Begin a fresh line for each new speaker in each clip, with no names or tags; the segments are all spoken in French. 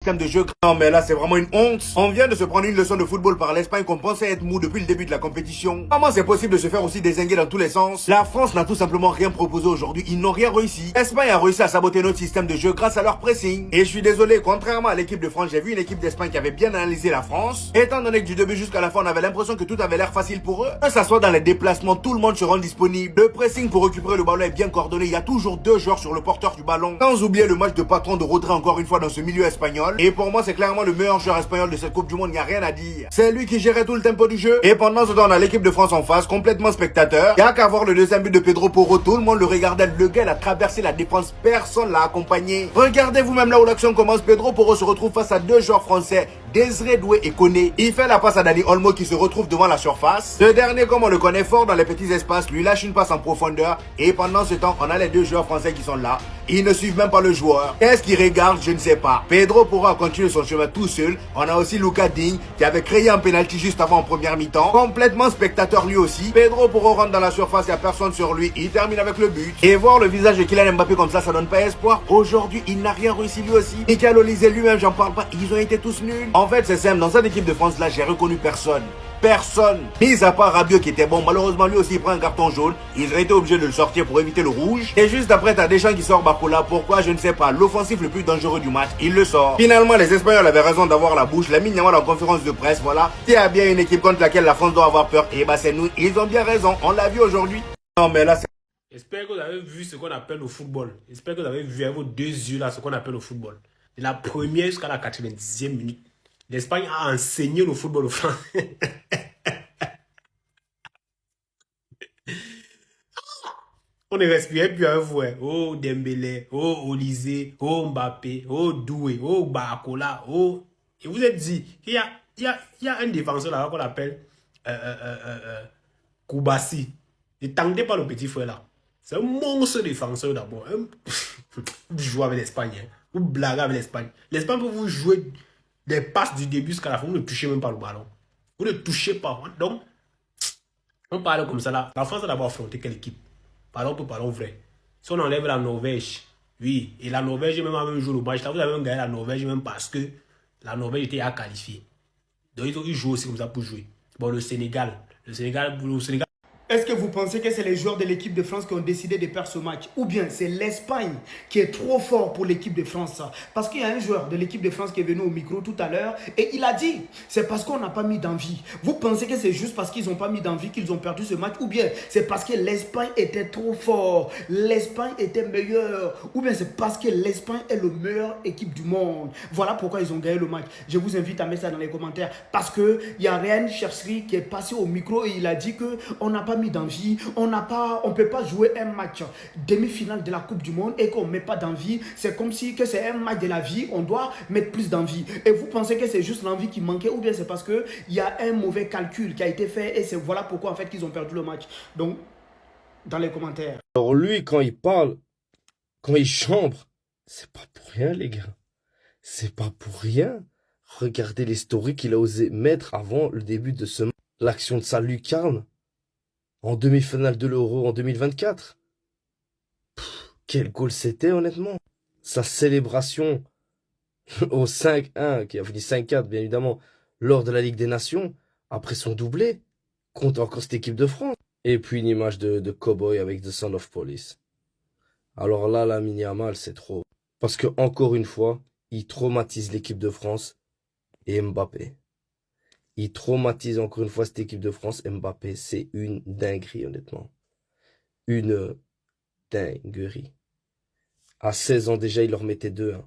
système de jeu. Non mais là c'est vraiment une honte. On vient de se prendre une leçon de football par l'Espagne qu'on pensait être mou depuis le début de la compétition. Comment c'est possible de se faire aussi dézinguer dans tous les sens? La France n'a tout simplement rien proposé aujourd'hui, ils n'ont rien réussi. L'Espagne a réussi à saboter notre système de jeu grâce à leur pressing. Et je suis désolé, contrairement à l'équipe de France, j'ai vu une équipe d'Espagne qui avait bien analysé la France. Étant donné que du début jusqu'à la fin on avait l'impression que tout avait l'air facile pour eux. Que ça soit dans les déplacements, tout le monde se rend disponible. Le pressing pour récupérer le ballon est bien coordonné, il y a toujours deux joueurs sur le porteur du ballon. Sans oublier le match de patron de Rodri encore une fois dans ce milieu espagnol. Et pour moi c'est clairement le meilleur joueur espagnol de cette Coupe du Monde, il n'y a rien à dire. C'est lui qui gérait tout le tempo du jeu. Et pendant ce temps on a l'équipe de France en face, complètement spectateur. Il n'y a qu'à voir le deuxième but de Pedro Porro, tout le monde le regardait, le gars il a traversé la défense, personne l'a accompagné. Regardez vous-même là où l'action commence, Pedro Porro se retrouve face à deux joueurs français, Désiré Doué et Koné. Il fait la passe à Dani Olmo qui se retrouve devant la surface. Ce dernier, comme on le connaît fort dans les petits espaces, lui lâche une passe en profondeur. Et pendant ce temps, on a les deux joueurs français qui sont là. Ils ne suivent même pas le joueur. Qu'est-ce qu'ils regardent? Je ne sais pas. Pedro pourra continuer son chemin tout seul. On a aussi Lucas Digne qui avait créé un penalty juste avant en première mi-temps. Complètement spectateur lui aussi. Pedro pourra rentrer dans la surface, il n'y a personne sur lui. Il termine avec le but. Et voir le visage de Kylian Mbappé comme ça donne pas espoir. Aujourd'hui, il n'a rien réussi lui aussi. Michael Olise lui-même, j'en parle pas. Ils ont été tous nuls. En fait, c'est simple. Dans cette équipe de France là, j'ai reconnu personne. Personne, mis à part Rabiot qui était bon. Malheureusement lui aussi il prend un carton jaune. Ils ont été obligés de le sortir pour éviter le rouge. Et juste après t'as Deschamps qui sort Barcola. Pourquoi je ne sais pas. L'offensif le plus dangereux du match, il le sort. Finalement les Espagnols avaient raison d'avoir la bouche. Lamine Yamal en conférence de presse, voilà. S'il y a bien une équipe contre laquelle la France doit avoir peur, et bah c'est nous. Ils ont bien raison, on l'a vu aujourd'hui. Non mais là c'est...
J'espère que vous avez vu ce qu'on appelle le football. J'espère que vous avez vu avec vos deux yeux là ce qu'on appelle le football. De la première jusqu'à la 90e minute. L'Espagne a enseigné le football aux Français. On ne respirait plus avec vous. Oh Dembélé, oh Olise, oh Mbappé, oh Doué, oh Barcola, oh... Et vous êtes dit qu'il y a un défenseur là qu'on appelle Koubassi. Ne tendez pas le petit frère là. C'est un monstre défenseur d'abord. Vous jouez avec l'Espagne. Hein. Vous blaguez avec l'Espagne. L'Espagne peut vous jouer des passes du début jusqu'à la fin. Vous ne touchez même pas le ballon. Vous ne touchez pas. Donc, on parle comme ça là. La France a d'abord affronté quelle équipe? Parlons pour parlons vrai. Si on enlève la Norvège, oui, et la Norvège même a même joué le match. Là, vous avez même gagné la Norvège même parce que la Norvège était à qualifier. Donc, ils jouent aussi comme ça pour jouer. Bon, le Sénégal. Le Sénégal.
Est-ce que vous pensez que c'est les joueurs de l'équipe de France qui ont décidé de perdre ce match? Ou bien c'est l'Espagne qui est trop fort pour l'équipe de France? Parce qu'il y a un joueur de l'équipe de France qui est venu au micro tout à l'heure et il a dit, c'est parce qu'on n'a pas mis d'envie. Vous pensez que c'est juste parce qu'ils n'ont pas mis d'envie qu'ils ont perdu ce match? Ou bien c'est parce que l'Espagne était trop fort, l'Espagne était meilleure? Ou bien c'est parce que l'Espagne est le meilleure équipe du monde? Voilà pourquoi ils ont gagné le match. Je vous invite à mettre ça dans les commentaires. Parce qu'il y a Ryan Cherchery qui est passé au micro et il a dit qu'on n'a pas mis d'envie, on peut pas jouer un match demi-finale de la Coupe du Monde et qu'on met pas d'envie. C'est comme si que c'est un match de la vie, on doit mettre plus d'envie. Et vous pensez que c'est juste l'envie qui manquait ou bien c'est parce que il y a un mauvais calcul qui a été fait et c'est voilà pourquoi en fait qu'ils ont perdu le match. Donc dans les commentaires.
Alors lui quand il parle, quand il chambre, c'est pas pour rien les gars. C'est pas pour rien. Regardez les stories qu'il a osé mettre avant le début de ce match. L'action de sa lucarne en demi-finale de l'Euro en 2024. Quel goal c'était honnêtement. Sa célébration au 5-1, qui a fini 5-4 bien évidemment, lors de la Ligue des Nations, après son doublé, contre encore cette équipe de France. Et puis une image de Cowboy avec The Sound of Police. Alors là, Lamine Yamal, c'est trop. Parce que encore une fois, il traumatise l'équipe de France et Mbappé. Il traumatise encore une fois cette équipe de France. Mbappé, c'est une dinguerie, honnêtement. Une dinguerie. À 16 ans déjà, il leur mettait 2-1.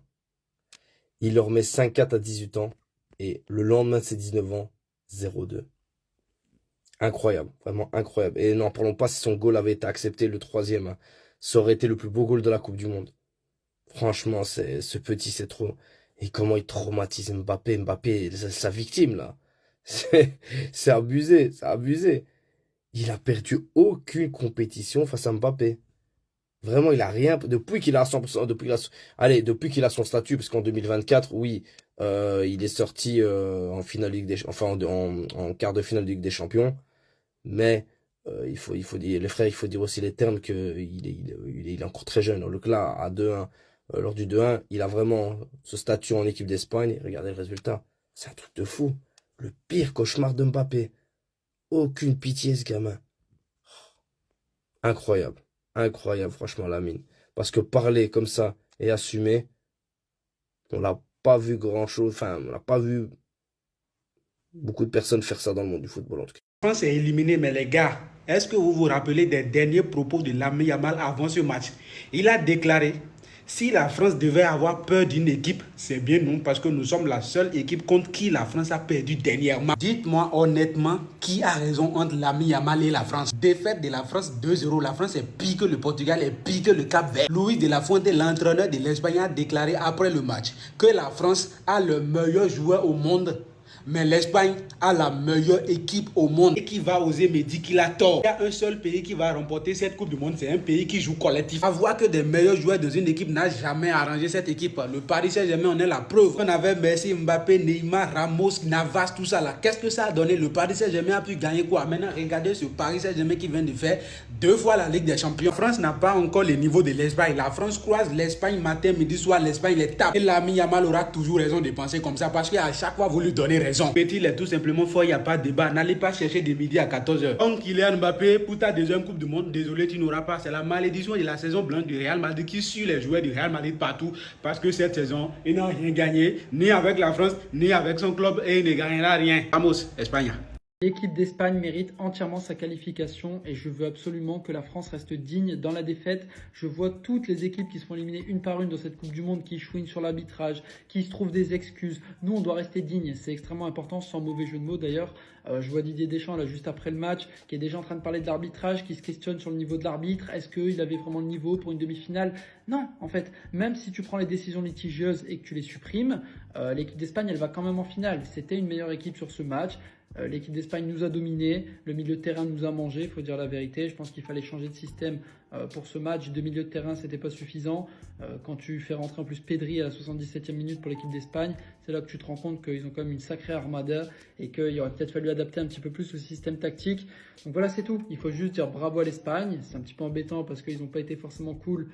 Il leur met 5-4 à 18 ans. Et le lendemain de ses 19 ans, 0-2. Incroyable, vraiment incroyable. Et n'en parlons pas si son goal avait été accepté, le troisième. Hein. Ça aurait été le plus beau goal de la Coupe du Monde. Franchement, ce petit, c'est trop... Et comment il traumatise Mbappé. Mbappé, c'est sa victime, là. C'est abusé, c'est abusé. Il a perdu aucune compétition face à Mbappé. Vraiment, il a rien, depuis qu'il a 100%, depuis qu'il a son statut, parce qu'en 2024, oui, il est sorti en finale Ligue des, enfin en quart de finale de Ligue des Champions, mais il faut dire, les frères, il faut dire aussi les termes que il est encore très jeune. Donc là, à 2-1, lors du 2-1. Il a vraiment ce statut en équipe d'Espagne. Regardez le résultat. C'est un truc de fou. Le pire cauchemar de Mbappé. Aucune pitié, ce gamin. Incroyable. Incroyable, franchement, Lamine. Parce que parler comme ça et assumer, on l'a pas vu grand-chose. Enfin, on n'a pas vu beaucoup de personnes faire ça dans le monde du football, en tout cas.
La France est éliminée, mais les gars, est-ce que vous vous rappelez des derniers propos de Lamine Yamal avant ce match? Il a déclaré, si la France devait avoir peur d'une équipe, c'est bien nous, parce que nous sommes la seule équipe contre qui la France a perdu dernièrement. Dites-moi honnêtement, qui a raison entre Lamine Yamal et la France? Défaite de la France 2-0, la France est pire que le Portugal, est pire que le Cap-Vert. Luis de la Fuente, l'entraîneur de l'Espagne, a déclaré après le match que la France a le meilleur joueur au monde. Mais l'Espagne a la meilleure équipe au monde. Et qui va oser me dire qu'il a tort? Il y a un seul pays qui va remporter cette Coupe du Monde, c'est un pays qui joue collectif. Avoir que des meilleurs joueurs dans une équipe n'a jamais arrangé cette équipe. Le Paris Saint-Germain en est la preuve. On avait Messi, Mbappé, Neymar, Ramos, Navas, tout ça là. Qu'est-ce que ça a donné? Le Paris Saint-Germain a pu gagner quoi? Maintenant, regardez ce Paris Saint-Germain qui vient de faire 2 fois la Ligue des Champions. La France n'a pas encore le niveau de l'Espagne. La France croise l'Espagne matin, midi, soir. L'Espagne les tape. Et Lamine Yamal aura toujours raison de penser comme ça parce qu'à chaque fois, vous lui donnez raison. Petit, il est tout simplement fort, il n'y a pas de débat. N'allez pas chercher de midi à 14h. Donc, Kylian Mbappé, pour ta deuxième Coupe du Monde, désolé, tu n'auras pas. C'est la malédiction de la saison blanche du Real Madrid qui suit les joueurs du Real Madrid partout. Parce que cette saison, ils n'ont rien gagné, ni avec la France, ni avec son club, et il ne gagnera rien. Vamos, Espagne.
L'équipe d'Espagne mérite entièrement sa qualification et je veux absolument que la France reste digne dans la défaite. Je vois toutes les équipes qui se font éliminer une par une dans cette Coupe du Monde, qui chouinent sur l'arbitrage, qui se trouvent des excuses. Nous, on doit rester digne. C'est extrêmement important, sans mauvais jeu de mots d'ailleurs. Je vois Didier Deschamps là juste après le match qui est déjà en train de parler de l'arbitrage, qui se questionne sur le niveau de l'arbitre. Est-ce qu'il avait vraiment le niveau pour une demi-finale? Non, en fait, même si tu prends les décisions litigieuses et que tu les supprimes, l'équipe d'Espagne, elle va quand même en finale. C'était une meilleure équipe sur ce match. L'équipe d'Espagne nous a dominé, le milieu de terrain nous a mangé, il faut dire la vérité. Je pense qu'il fallait changer de système pour ce match. 2 milieux de terrain, c'était pas suffisant. Quand tu fais rentrer en plus Pedri à la 77e minute pour l'équipe d'Espagne, c'est là que tu te rends compte qu'ils ont quand même une sacrée armada et qu'il aurait peut-être fallu adapter un petit peu plus le système tactique. Donc voilà, c'est tout. Il faut juste dire bravo à l'Espagne. C'est un petit peu embêtant parce qu'ils n'ont pas été forcément cool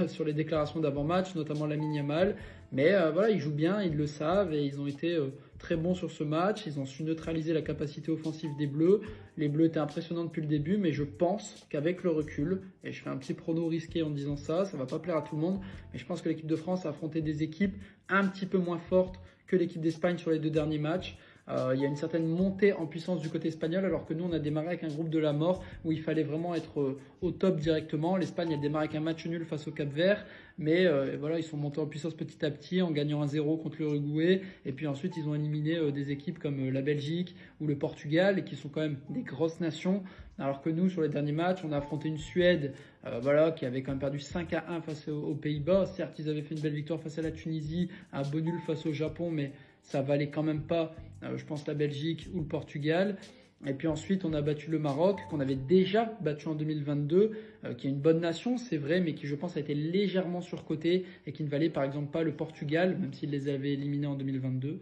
sur les déclarations d'avant-match, notamment Lamine Yamal. Mais voilà, ils jouent bien, ils le savent et ils ont été très bons sur ce match. Ils ont su neutraliser la capacité offensive des Bleus. Les Bleus étaient impressionnants depuis le début, mais je pense qu'avec le recul, et je fais un petit prono risqué en disant ça, ça va pas plaire à tout le monde, mais je pense que l'équipe de France a affronté des équipes un petit peu moins fortes que l'équipe d'Espagne sur les 2 derniers matchs. Il y a une certaine montée en puissance du côté espagnol, alors que nous, on a démarré avec un groupe de la mort où il fallait vraiment être au top directement. L'Espagne a démarré avec un match nul face au Cap-Vert, mais voilà, ils sont montés en puissance petit à petit en gagnant 1-0 contre l'Uruguay. Et puis ensuite, ils ont éliminé des équipes comme la Belgique ou le Portugal, et qui sont quand même des grosses nations. Alors que nous, sur les derniers matchs, on a affronté une Suède voilà, qui avait quand même perdu 5-1 face aux Pays-Bas. Certes, ils avaient fait une belle victoire face à la Tunisie, un beau nul face au Japon, mais ça valait quand même pas, je pense, la Belgique ou le Portugal. Et puis ensuite, on a battu le Maroc, qu'on avait déjà battu en 2022, qui est une bonne nation, c'est vrai, mais qui, je pense, a été légèrement surcoté et qui ne valait par exemple pas le Portugal, même s'il les avait éliminés en 2022.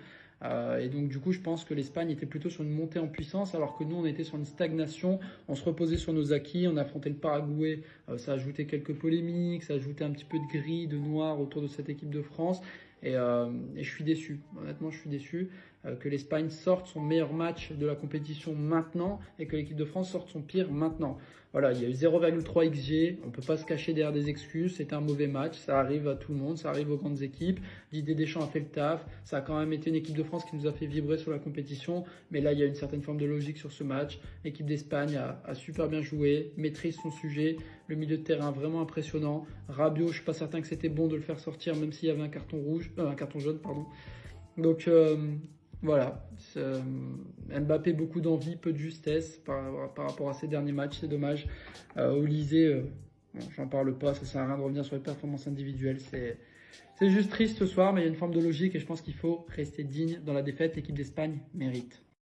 Et donc du coup, je pense que l'Espagne était plutôt sur une montée en puissance, alors que nous, on était sur une stagnation. On se reposait sur nos acquis, on a affronté le Paraguay, ça a ajouté quelques polémiques, ça a ajouté un petit peu de gris, de noir autour de cette équipe de France. Et je suis déçu, honnêtement je suis déçu que l'Espagne sorte son meilleur match de la compétition maintenant et que l'équipe de France sorte son pire maintenant. Voilà, il y a eu 0,3 XG, on ne peut pas se cacher derrière des excuses, c'était un mauvais match, ça arrive à tout le monde, ça arrive aux grandes équipes. Didier Deschamps a fait le taf, ça a quand même été une équipe de France qui nous a fait vibrer sur la compétition, mais là il y a une certaine forme de logique sur ce match. L'équipe d'Espagne a super bien joué, maîtrise son sujet, le milieu de terrain vraiment impressionnant. Rabiot, je ne suis pas certain que c'était bon de le faire sortir même s'il y avait un carton jaune, pardon. Donc voilà, Mbappé, beaucoup d'envie, peu de justesse par rapport à ses derniers matchs, c'est dommage. Olysée, bon, j'en parle pas, ça sert à rien de revenir sur les performances individuelles, c'est juste triste ce soir, mais il y a une forme de logique et je pense qu'il faut rester digne dans la défaite. L'équipe d'Espagne mérite.